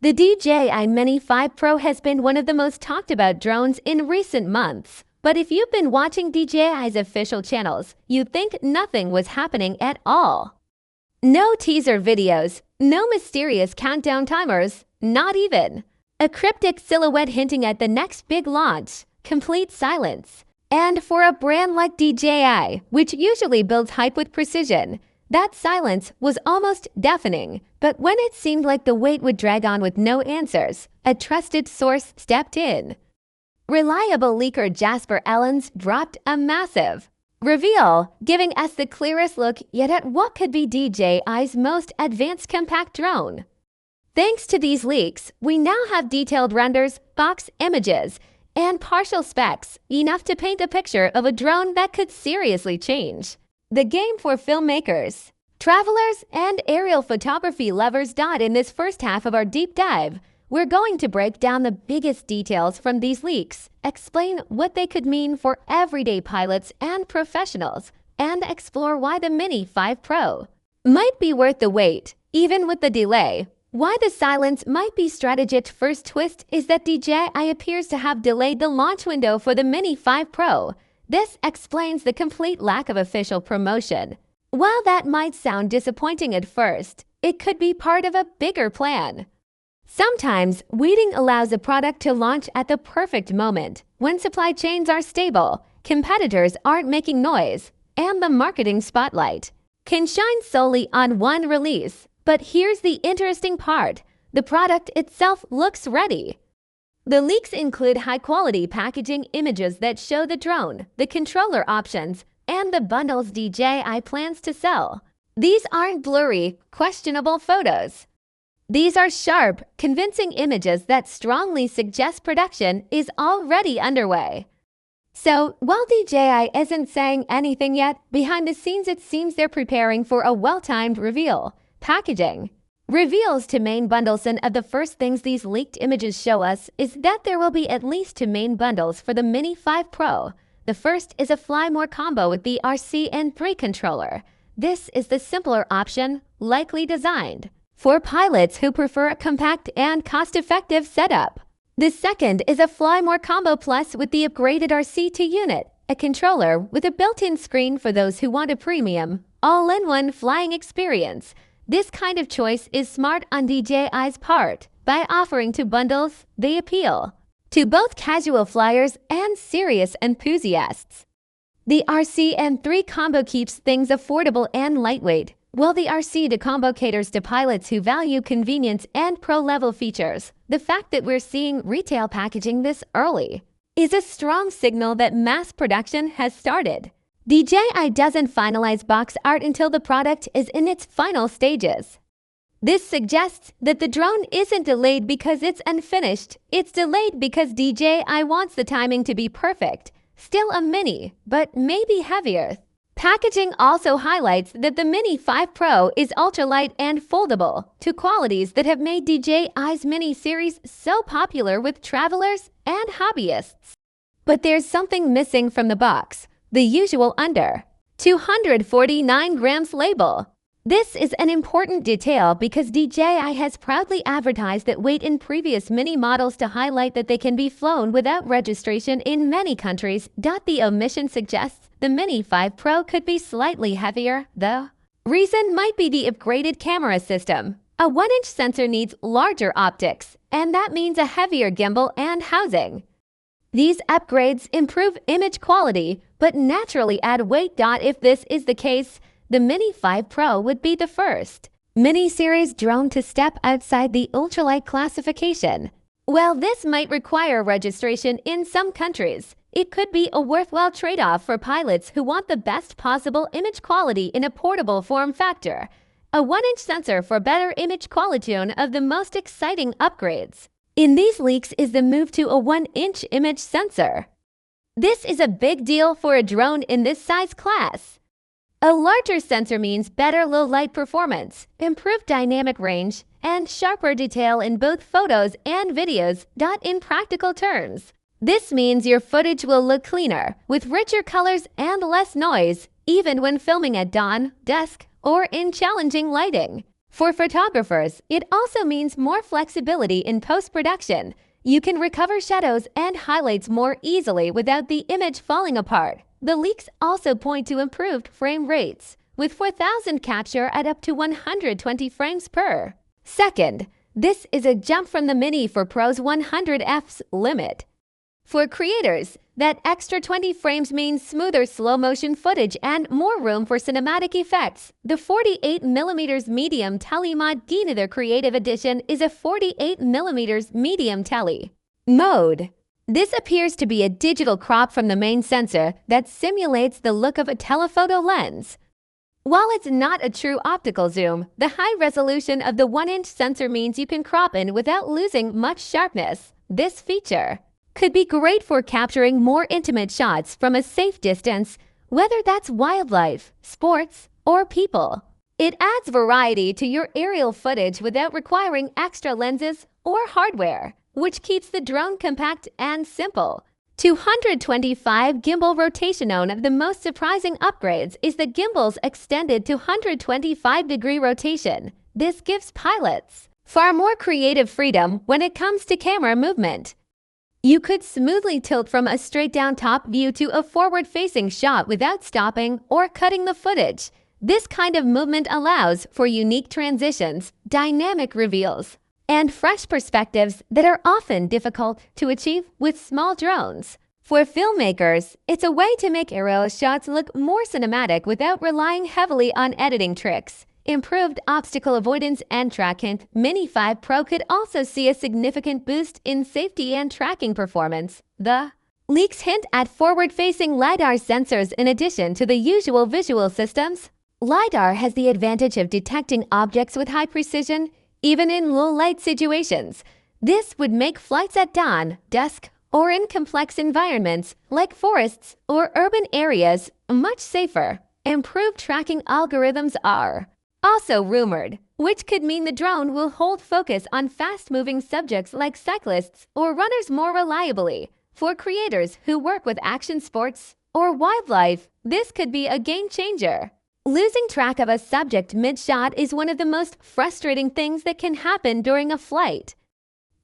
The DJI Mini 5 Pro has been one of the most talked about drones in recent months. But if you've been watching DJI's official channels, you'd think nothing was happening at all. No teaser videos, no mysterious countdown timers, not even a cryptic silhouette hinting at the next big launch, complete silence. And for a brand like DJI, which usually builds hype with precision, that silence was almost deafening. But when it seemed like the wait would drag on with no answers, a trusted source stepped in. Reliable leaker Jasper Ellens dropped a massive reveal, giving us the clearest look yet at what could be DJI's most advanced compact drone. Thanks to these leaks, we now have detailed renders, box images, and partial specs, enough to paint a picture of a drone that could seriously change the game for filmmakers, travelers, and aerial photography lovers. In this first half of our deep dive, we're going to break down the biggest details from these leaks, explain what they could mean for everyday pilots and professionals, and explore why the Mini 5 Pro might be worth the wait, even with the delay. Why the silence might be strategic. First twist is that DJI appears to have delayed the launch window for the Mini 5 Pro. This explains the complete lack of official promotion. While that might sound disappointing at first, it could be part of a bigger plan. Sometimes, waiting allows a product to launch at the perfect moment, when supply chains are stable, competitors aren't making noise, and the marketing spotlight can shine solely on one release. But here's the interesting part: the product itself looks ready. The leaks include high-quality packaging images that show the drone, the controller options, and the bundles DJI plans to sell. These aren't blurry, questionable photos. These are sharp, convincing images that strongly suggest production is already underway. So, while DJI isn't saying anything yet, behind the scenes it seems they're preparing for a well-timed reveal. Packaging reveals to main bundles. And of the first things these leaked images show us is that there will be at least 2 main bundles for the Mini 5 Pro. The first is a Fly More combo with the RC-N3 controller. This is the simpler option, likely designed for pilots who prefer a compact and cost-effective setup. The second is a Fly More Combo Plus with the upgraded RC2 unit, a controller with a built-in screen for those who want a premium, all-in-one flying experience. This kind of choice is smart on DJI's part. By offering 2 bundles, they appeal to both casual flyers and serious enthusiasts. The RC-N3 combo keeps things affordable and lightweight, while the RC2 combo caters to pilots who value convenience and pro-level features. The fact that we're seeing retail packaging this early is a strong signal that mass production has started. DJI doesn't finalize box art until the product is in its final stages. This suggests that the drone isn't delayed because it's unfinished. It's delayed because DJI wants the timing to be perfect. Still a Mini, but maybe heavier. Packaging also highlights that the Mini 5 Pro is ultralight and foldable, 2 qualities that have made DJI's Mini series so popular with travelers and hobbyists. But there's something missing from the box: the usual under 249 grams label. This is an important detail because DJI has proudly advertised that weight in previous Mini models to highlight that they can be flown without registration in many countries. The omission suggests the Mini 5 Pro could be slightly heavier, though. Reason might be the upgraded camera system. A 1-inch sensor needs larger optics, and that means a heavier gimbal and housing. These upgrades improve image quality, but naturally add weight. If this is the case, the Mini 5 Pro would be the first mini-series drone to step outside the ultralight classification. While this might require registration in some countries, it could be a worthwhile trade-off for pilots who want the best possible image quality in a portable form factor. A 1-inch sensor for better image quality. One of the most exciting upgrades in these leaks is the move to a 1-inch image sensor. This is a big deal for a drone in this size class. A larger sensor means better low-light performance, improved dynamic range, and sharper detail in both photos and videos. In practical terms, this means your footage will look cleaner, with richer colors and less noise, even when filming at dawn, dusk, or in challenging lighting. For photographers, it also means more flexibility in post-production. You can recover shadows and highlights more easily without the image falling apart. The leaks also point to improved frame rates, with 4000 capture at up to 120 frames per second. This is a jump from the Mini for Pro's 100fps limit. For creators, that extra 20 frames means smoother slow-motion footage and more room for cinematic effects. The 48mm medium tele mod G to the Creative Edition is a 48mm medium tele mode. This appears to be a digital crop from the main sensor that simulates the look of a telephoto lens. While it's not a true optical zoom, the high resolution of the 1-inch sensor means you can crop in without losing much sharpness. This feature could be great for capturing more intimate shots from a safe distance, whether that's wildlife, sports, or people. It adds variety to your aerial footage without requiring extra lenses or hardware, which keeps the drone compact and simple. 225 gimbal rotation. One of the most surprising upgrades is the gimbal's extended to 125-degree rotation. This gives pilots far more creative freedom when it comes to camera movement. You could smoothly tilt from a straight-down top view to a forward-facing shot without stopping or cutting the footage. This kind of movement allows for unique transitions, dynamic reveals, and fresh perspectives that are often difficult to achieve with small drones. For filmmakers, it's a way to make aerial shots look more cinematic without relying heavily on editing tricks. Improved obstacle avoidance and tracking. Mini 5 Pro could also see a significant boost in safety and tracking performance. The leaks hint at forward-facing LiDAR sensors in addition to the usual visual systems. LiDAR has the advantage of detecting objects with high precision, even in low-light situations. This would make flights at dawn, dusk, or in complex environments like forests or urban areas much safer. Improved tracking algorithms are also rumored, which could mean the drone will hold focus on fast-moving subjects like cyclists or runners more reliably. For creators who work with action sports or wildlife, this could be a game-changer. Losing track of a subject mid-shot is one of the most frustrating things that can happen during a flight.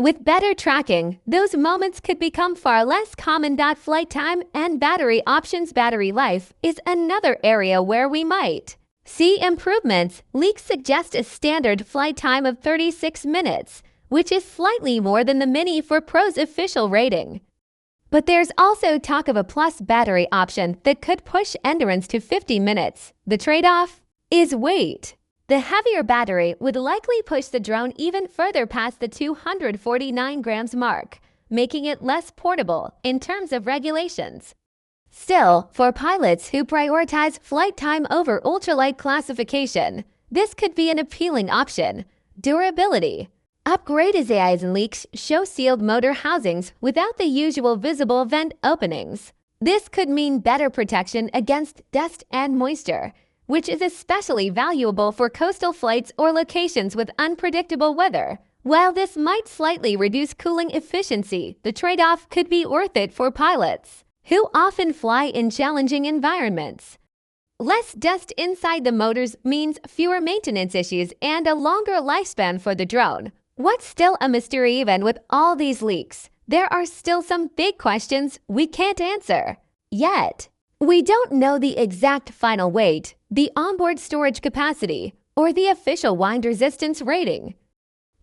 With better tracking, those moments could become far less common. Flight time and battery options. Battery life is another area where we might see improvements. Leaks suggest a standard flight time of 36 minutes, which is slightly more than the Mini 4 Pro's official rating. But there's also talk of a plus battery option that could push endurance to 50 minutes. The trade-off is weight. The heavier battery would likely push the drone even further past the 249 grams mark, making it less portable in terms of regulations. Still, for pilots who prioritize flight time over ultralight classification, this could be an appealing option. Durability. Upgrade DJI's leaks show sealed motor housings without the usual visible vent openings. This could mean better protection against dust and moisture, which is especially valuable for coastal flights or locations with unpredictable weather. While this might slightly reduce cooling efficiency, the trade-off could be worth it for pilots who often fly in challenging environments. Less dust inside the motors means fewer maintenance issues and a longer lifespan for the drone. What's still a mystery even with all these leaks? There are still some big questions we can't answer yet. We don't know the exact final weight, the onboard storage capacity, or the official wind resistance rating.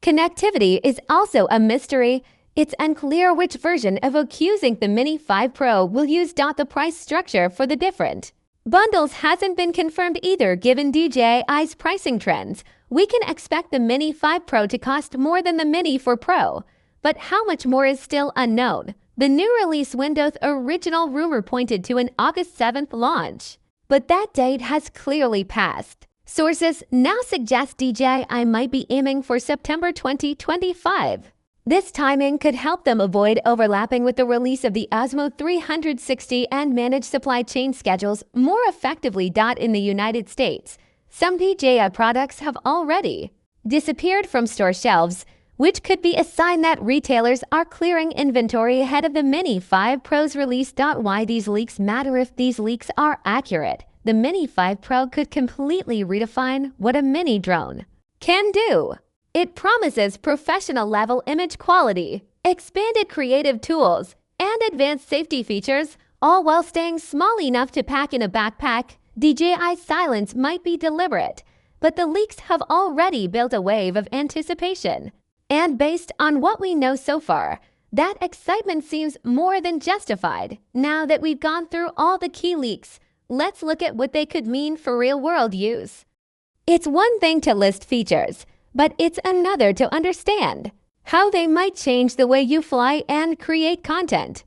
Connectivity is also a mystery. It's unclear which version of OcuSync the Mini 5 Pro will use. The price structure for the different bundles hasn't been confirmed either. Given DJI's pricing trends, we can expect the Mini 5 Pro to cost more than the Mini 4 Pro, but how much more is still unknown. The new release window's original rumor pointed to an August 7th launch, but that date has clearly passed. Sources now suggest DJI might be aiming for September 2025. This timing could help them avoid overlapping with the release of the Osmo 360 and manage supply chain schedules more effectively. In the United States, some DJI products have already disappeared from store shelves, which could be a sign that retailers are clearing inventory ahead of the Mini 5 Pro's release. Why these leaks matter? If these leaks are accurate, the Mini 5 Pro could completely redefine what a mini drone can do. It promises professional-level image quality, expanded creative tools, and advanced safety features, all while staying small enough to pack in a backpack. DJI's silence might be deliberate, but the leaks have already built a wave of anticipation. And based on what we know so far, that excitement seems more than justified. Now that we've gone through all the key leaks, let's look at what they could mean for real-world use. It's one thing to list features, but it's another to understand how they might change the way you fly and create content.